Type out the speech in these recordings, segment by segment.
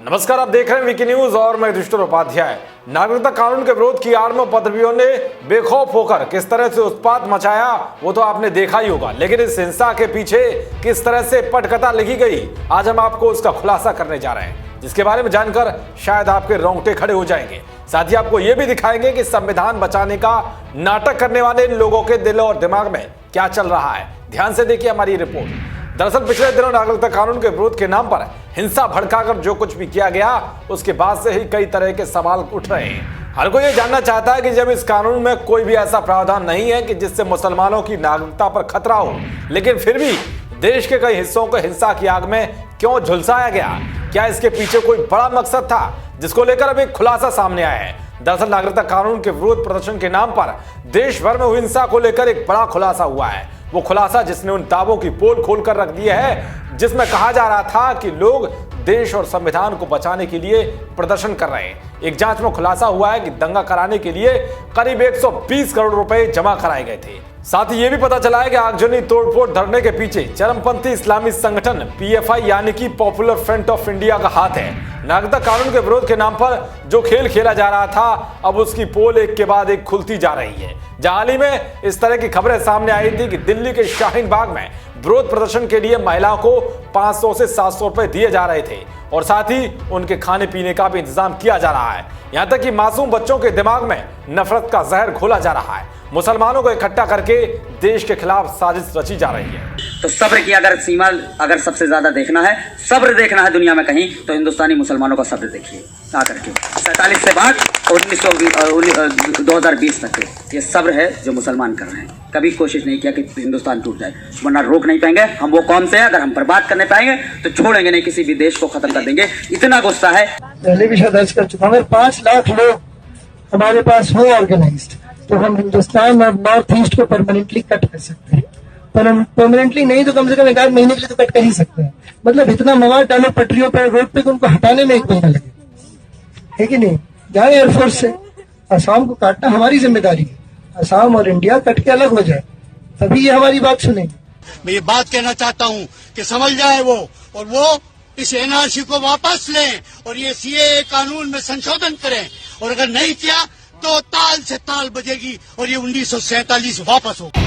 नमस्कार, आप देख रहे हैं वीकी न्यूज और मैं युधिष्ठिर उपाध्याय। नागरिकता कानून के विरोध की आड़ में उपद्रवियों ने बेखौफ होकर किस तरह से उत्पात मचाया वो तो आपने देखा ही होगा, लेकिन इस हिंसा के पीछे किस तरह से पटकथा लिखी गई, आज हम आपको उसका खुलासा करने जा रहे हैं, जिसके बारे में जानकर शायद आपके रोंगटे खड़े हो जाएंगे। साथ ही आपको ये भी दिखाएंगे कि संविधान बचाने का नाटक करने वाले इन लोगों के दिल और दिमाग में क्या चल रहा है। ध्यान से देखिए हमारी रिपोर्ट। दरअसल पिछले दिनों नागरिकता कानून के विरोध के नाम पर हिंसा भड़काकर जो कुछ भी किया गया, उसके बाद से ही कई तरह के सवाल उठ रहे हैं। हर कोई ये जानना चाहता है कि जब इस कानून में कोई भी ऐसा प्रावधान नहीं है कि जिससे मुसलमानों की नागरिकता पर खतरा हो, लेकिन फिर भी देश के कई हिस्सों को हिंसा की आग में क्यों झुलसाया गया? क्या इसके पीछे कोई बड़ा मकसद था, जिसको लेकर अब एक खुलासा सामने आया है। दरअसल नागरिकता कानून के विरोध प्रदर्शन के नाम पर देश भर में हुई हिंसा को लेकर एक बड़ा खुलासा हुआ है। वो खुलासा जिसने उन दावों की पोल खोलकर रख दी है जिसमें कहा जा रहा था कि लोग देश और संविधान को बचाने के लिए प्रदर्शन कर रहे हैं। एक जांच में खुलासा हुआ है कि दंगा कराने के लिए करीब 120 करोड़ रुपए जमा कराए गए थे। साथ ही यह भी पता चला है कि आगजनी तोड़फोड़ धरने के पीछे चरमपंथी इस्लामी संगठन PFI यानी कि पॉपुलर फ्रंट ऑफ इंडिया का हाथ है। नागरिकता कानून के विरोध के नाम पर जो खेल खेला जा रहा था, अब उसकी पोल एक के बाद एक खुलती जा रही है। जहां हाल ही में इस तरह की खबरें सामने आई थी कि दिल्ली के शाहीन बाग में विरोध प्रदर्शन के लिए महिलाओं को 500 से 700 रुपए दिए जा रहे थे और साथ ही उनके खाने पीने का भी इंतजाम किया जा रहा है। यहां तक कि मासूम बच्चों के दिमाग में नफरत का जहर घोला जा रहा है। मुसलमानों को इकट्ठा करके देश के खिलाफ साजिश रची जा रही है। तो सब्र की अगर सीमा अगर सबसे ज्यादा देखना है, सब्र देखना है दुनिया में कहीं, तो हिंदुस्तानी मुसलमानों का सब्र देखिए। आकर के 47 से बाद 2020 तक ये सब्र है जो मुसलमान कर रहे हैं। कभी कोशिश नहीं किया कि हिंदुस्तान टूट जाए, वरना रोक नहीं पाएंगे। हम वो कौन से हैं, अगर हम पर बात करने पाएंगे तो छोड़ेंगे नहीं, किसी भी देश को खत्म कर देंगे। इतना गुस्सा है। पहले भी दर्ज कर चुका हूं। 5 लाख लोग हमारे पास हो ऑर्गेनाइज्ड, तो हम हिंदुस्तान और नॉर्थ ईस्ट को परमानेंटली कट कर सकते हैं। पर हम परमानेंटली नहीं तो कम से कम 1 महीने के लिए तो कट कर ही सकते हैं। मतलब इतना मवाद डालो पटरियों पर, रोड पे, उनको हटाने में 1 महीना लगे, है कि नहीं? जाए एयरफोर्स से। असम को काटना हमारी जिम्मेदारी है। असम और इंडिया कट के अलग हो जाए, तभी ये हमारी बात सुनेंगे। मैं ये बात कहना चाहता हूँ कि समझ जाए वो, और वो इस एनआरसी को वापस लें और ये CAA कानून में संशोधन करें। और अगर नहीं किया तो ताल से ताल बजेगी और ये 1947 वापस होगा।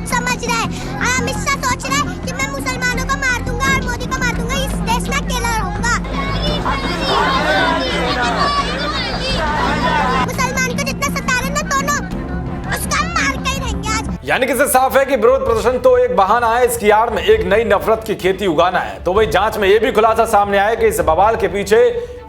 समझ रहा है, अमित शाह सोच रहा है कि मैं मुसलमानों को मार दूंगा और मोदी को मार दूंगा, इस देश में अकेला रहूंगा। मुसलमान को जितना सता रहे ना दोनों, उसका मार के ही रहेंगे आज। यानी कि इससे साफ है कि विरोध प्रदर्शन तो एक बहाना है, इसकी आड़ में एक नई नफरत की खेती उगाना है। तो वही जांच में यह भी खुलासा सामने आया कि इस बवाल के पीछे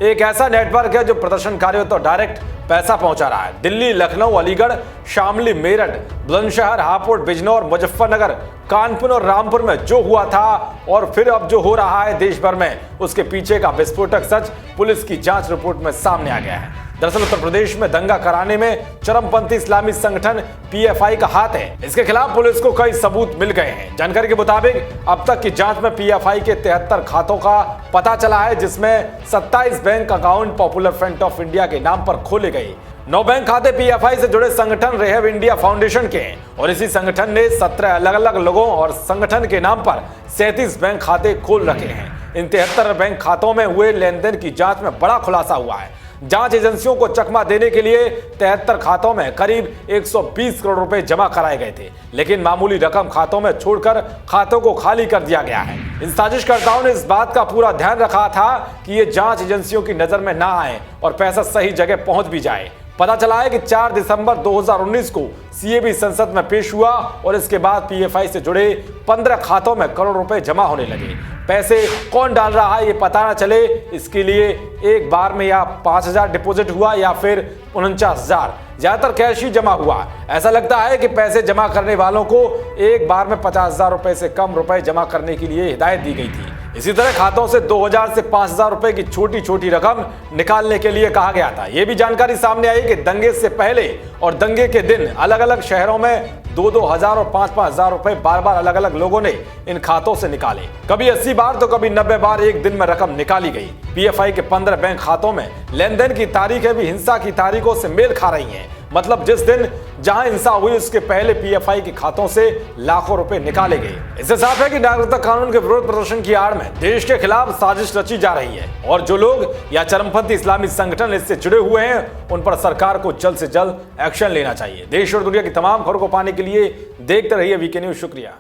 एक ऐसा नेटवर्क है जो प्रदर्शनकारियों तो डायरेक्ट पैसा पहुंचा रहा है। दिल्ली, लखनऊ, अलीगढ़, शामली, मेरठ, बुलंदशहर, हापुड़, बिजनौर, मुजफ्फरनगर, कानपुर और रामपुर में जो हुआ था और फिर अब जो हो रहा है देश भर में, उसके पीछे का विस्फोटक सच पुलिस की जांच रिपोर्ट में सामने आ गया है। दरअसल उत्तर प्रदेश में दंगा कराने में चरमपंथी इस्लामी संगठन PFI का हाथ है। इसके खिलाफ पुलिस को कई सबूत मिल गए हैं। जानकारी के मुताबिक अब तक की जांच में PFI के 73 खातों का पता चला है, जिसमें 27 bank account popular front of India के नाम पर खोले गए। 9 बैंक खाते PFI से जुड़े संगठन रेहब इंडिया फाउंडेशन के हैं और इसी संगठन ने 17 अलग अलग लोगों और संगठन के नाम पर 37 बैंक खाते खोल रखे हैं। इन 73 बैंक खातों में हुए लेन देन की जांच में बड़ा खुलासा हुआ है। जांच एजेंसियों को चकमा देने के लिए 73 खातों में करीब 120 करोड़ रुपए जमा कराए गए थे, लेकिन मामूली रकम खातों में छोड़कर खातों को खाली कर दिया गया है। इन साजिशकर्ताओं ने इस बात का पूरा ध्यान रखा था कि ये जांच एजेंसियों की नजर में ना आए और पैसा सही जगह पहुंच भी जाए। पता चला है कि 4 दिसंबर 2019 को CAB संसद में पेश हुआ और इसके बाद PFI से जुड़े 15 खातों में करोड़ रुपए जमा होने लगे। पैसे कौन डाल रहा है ये पता ना चले, इसके लिए एक बार में या 5,000 डिपॉजिट हुआ या फिर 49,000, ज्यादातर कैश ही जमा हुआ। ऐसा लगता है कि पैसे जमा करने वालों को एक बार में 50,000 रुपए से कम रुपए जमा करने के लिए हिदायत दी गई थी। इसी तरह खातों से 2,000 से 5,000 रुपए की छोटी छोटी रकम निकालने के लिए कहा गया था। यह भी जानकारी सामने आई कि दंगे से पहले और दंगे के दिन अलग अलग शहरों में 2-2 हजार और 5-5 हजार रुपए बार बार अलग अलग लोगों ने इन खातों से निकाले। कभी 80 बार तो कभी 90 बार एक दिन में रकम निकाली गई। पीएफआई के 15 बैंक खातों में लेन देन की तारीखें भी हिंसा की तारीखों से मेल खा रही हैं। मतलब जिस दिन जहां हिंसा हुई उसके पहले पीएफआई के खातों से लाखों रुपए निकाले गए। इससे साफ है कि नागरिकता कानून के विरोध प्रदर्शन की आड़ में देश के खिलाफ साजिश रची जा रही है और जो लोग या चरमपंथी इस्लामी संगठन इससे जुड़े हुए हैं उन पर सरकार को जल्द से जल्द एक्शन लेना चाहिए। देश और दुनिया की तमाम खबरों को पाने के लिए देखते रहिए वीके न्यूज। शुक्रिया।